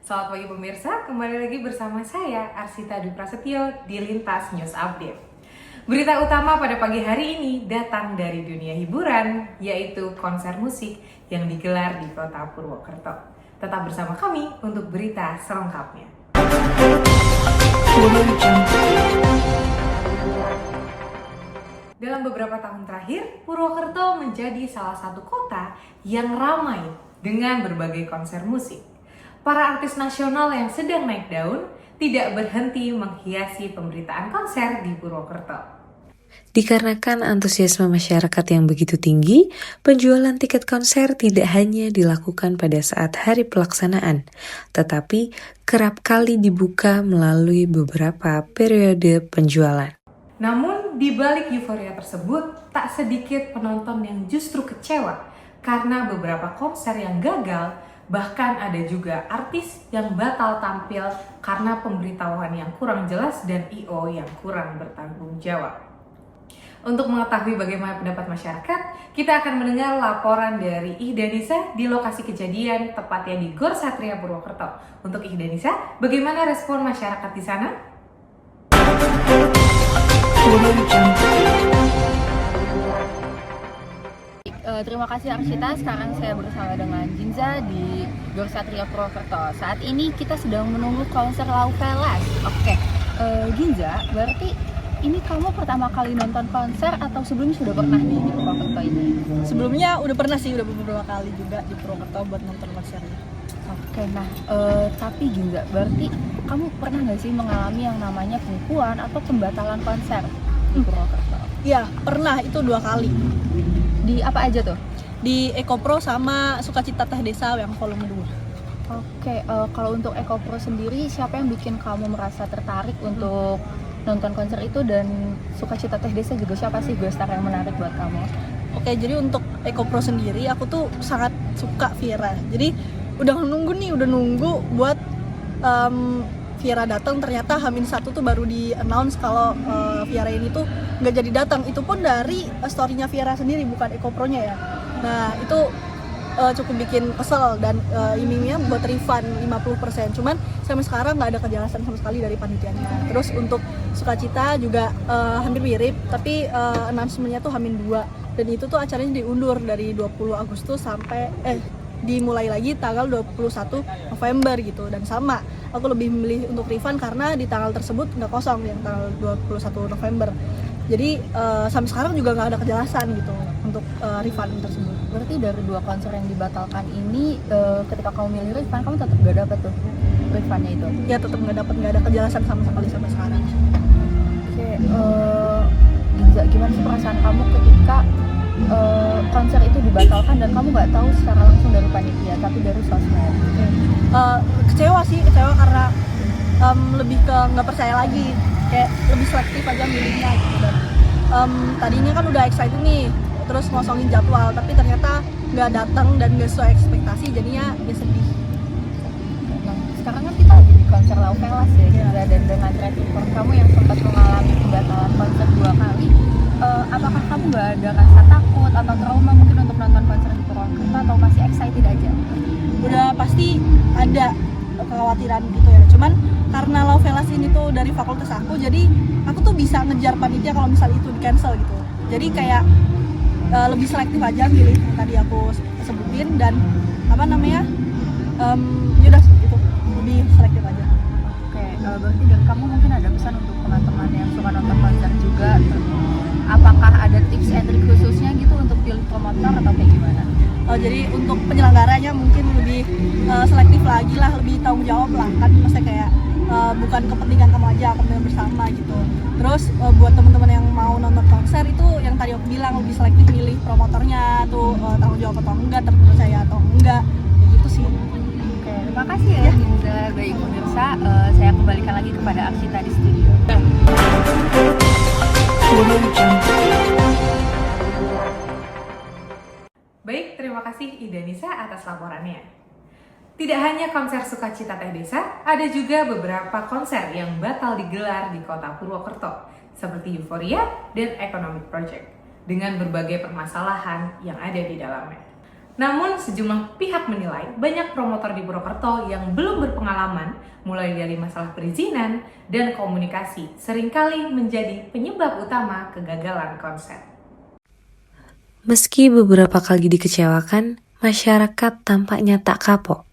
Selamat pagi pemirsa, kembali lagi bersama saya Arsita Dwi Prasetyo di Lintas News Update. Berita utama pada pagi hari ini datang dari dunia hiburan, yaitu konser musik yang digelar di kota Purwokerto. Tetap bersama kami untuk berita selengkapnya. Dalam beberapa tahun terakhir, Purwokerto menjadi salah satu kota yang ramai dengan berbagai konser musik. Para artis nasional yang sedang naik daun tidak berhenti menghiasi pemberitaan konser di Purwokerto. Dikarenakan antusiasme masyarakat yang begitu tinggi, penjualan tiket konser tidak hanya dilakukan pada saat hari pelaksanaan, tetapi kerap kali dibuka melalui beberapa periode penjualan. Namun, di balik euforia tersebut, tak sedikit penonton yang justru kecewa karena beberapa konser yang gagal. Bahkan ada juga artis yang batal tampil karena pemberitahuan yang kurang jelas dan I.O. yang kurang bertanggung jawab. Untuk mengetahui bagaimana pendapat masyarakat, kita akan mendengar laporan dari Ihdanisa di lokasi kejadian, tepatnya di Gor Satria Purwokerto. Untuk Ihdanisa, bagaimana respon masyarakat di sana? Terima kasih Arsita, sekarang saya bersama dengan Ginza di Gor Satria Purwokerto. Saat ini kita sedang menunggu konser Lauvelas. Oke, Ginza, berarti ini kamu pertama kali nonton konser atau sebelumnya sudah pernah nih di Purwokerto ini? Sebelumnya udah pernah sih, udah beberapa kali juga di Purwokerto buat nonton konsernya. Oke, nah tapi Ginza, berarti kamu pernah nggak sih mengalami yang namanya penipuan atau pembatalan konser di Purwokerto? Iya, pernah, itu 2 kali. Di apa aja tuh? Di Ekopro sama Sukacita Teh Desa yang volume 2. Oke, kalau untuk Ekopro sendiri, siapa yang bikin kamu merasa tertarik untuk nonton konser itu, dan Sukacita Teh Desa juga siapa sih gestar yang menarik buat kamu? Oke, jadi untuk Ekopro sendiri aku tuh sangat suka Vira. Jadi udah nunggu buat Vira datang. Ternyata H-1 tuh baru di announce kalau Vira ini tuh nggak jadi datang. Itu pun dari story-nya Vira sendiri, bukan Ekopronya ya. Nah itu cukup bikin kesel, dan ininya buat refund 50%. Cuman sampai sekarang nggak ada kejelasan sama sekali dari panitianya. Terus untuk Sukacita juga hampir mirip, tapi announcement-nya tuh H-2. Dan itu tuh acaranya diundur dari 20 Agustus sampai dimulai lagi tanggal 21 November gitu. Dan sama, aku lebih memilih untuk refund karena di tanggal tersebut nggak kosong yang tanggal 21 November. Jadi sampai sekarang juga nggak ada kejelasan gitu untuk refund tersebut. Berarti dari 2 konser yang dibatalkan ini, ketika kamu milih refund, kamu tetap gak dapet tuh refundnya itu? Ya tetap nggak ada kejelasan sama sekali sampai sekarang. Oke, Ginza, gimana sih perasaan kamu ketika konser itu dibatalkan dan kamu nggak tahu secara langsung dari panitia, tapi dari sosmed? Kecewa karena lebih ke nggak percaya lagi, kayak lebih selektif aja milihnya gitu. Dan tadinya kan udah excited nih, terus ngosongin jadwal, tapi ternyata nggak datang dan nggak sesuai ekspektasi, jadinya ya sedih. Nah, sekarang kan kita lagi di konser Lauvelas ya, Ginza, dan dengan track record kamu yang sempat mengalami pembatalan konser 2 kali, apakah kamu nggak ada rasa takut atau trauma mungkin untuk nonton konser di Purwokerto, atau masih excited aja? Udah pasti ada kekhawatiran gitu ya, cuman karena Lauvelas ini tuh dari fakultas aku, jadi aku tuh bisa ngejar panitia kalau misal itu di cancel gitu. Jadi kayak lebih selektif aja milih yang tadi aku sebutin, dan yaudah gitu, lebih selektif aja. Oke, berarti dari kamu mungkin ada pesan untuk teman-teman yang suka nonton konser juga, apakah ada tips and trick khususnya gitu untuk pilih promotor atau kayak gimana? Jadi untuk penyelenggaranya mungkin lebih selektif lagi lah, lebih tanggung jawab lah, kan maksudnya kayak bukan kepentingan kamu aja, kepentingan bersama gitu. Terus buat teman-teman yang mau nonton konser itu yang tadi aku bilang, lebih selektif milih promotornya tuh, tanggung jawab atau enggak, terpercaya atau enggak, kayak gitu sih. Oke, terima kasih ya Ginza. Baik pemirsa, saya kembalikan lagi kepada Arsita di studio. Baik, terima kasih Ihdanisa atas laporannya. Tidak hanya konser Sukacita Teh Desa, ada juga beberapa konser yang batal digelar di kota Purwokerto, seperti Euphoria dan Economic Project, dengan berbagai permasalahan yang ada di dalamnya. Namun sejumlah pihak menilai banyak promotor di Purwokerto yang belum berpengalaman, mulai dari masalah perizinan dan komunikasi, seringkali menjadi penyebab utama kegagalan konser. Meski beberapa kali dikecewakan, masyarakat tampaknya tak kapok.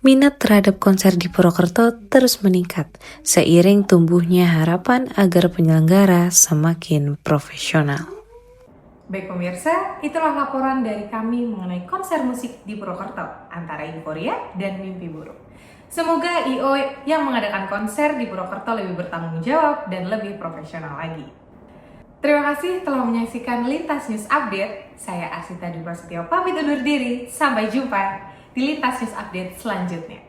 Minat terhadap konser di Purwokerto terus meningkat seiring tumbuhnya harapan agar penyelenggara semakin profesional. Baik pemirsa, itulah laporan dari kami mengenai konser musik di Purwokerto antara euforia dan mimpi buruk. Semoga IO yang mengadakan konser di Purwokerto lebih bertanggung jawab dan lebih profesional lagi. Terima kasih telah menyaksikan Lintas News Update. Saya Arsita Dwi Prasetyo pamit undur diri. Sampai jumpa di Lintas News Update selanjutnya.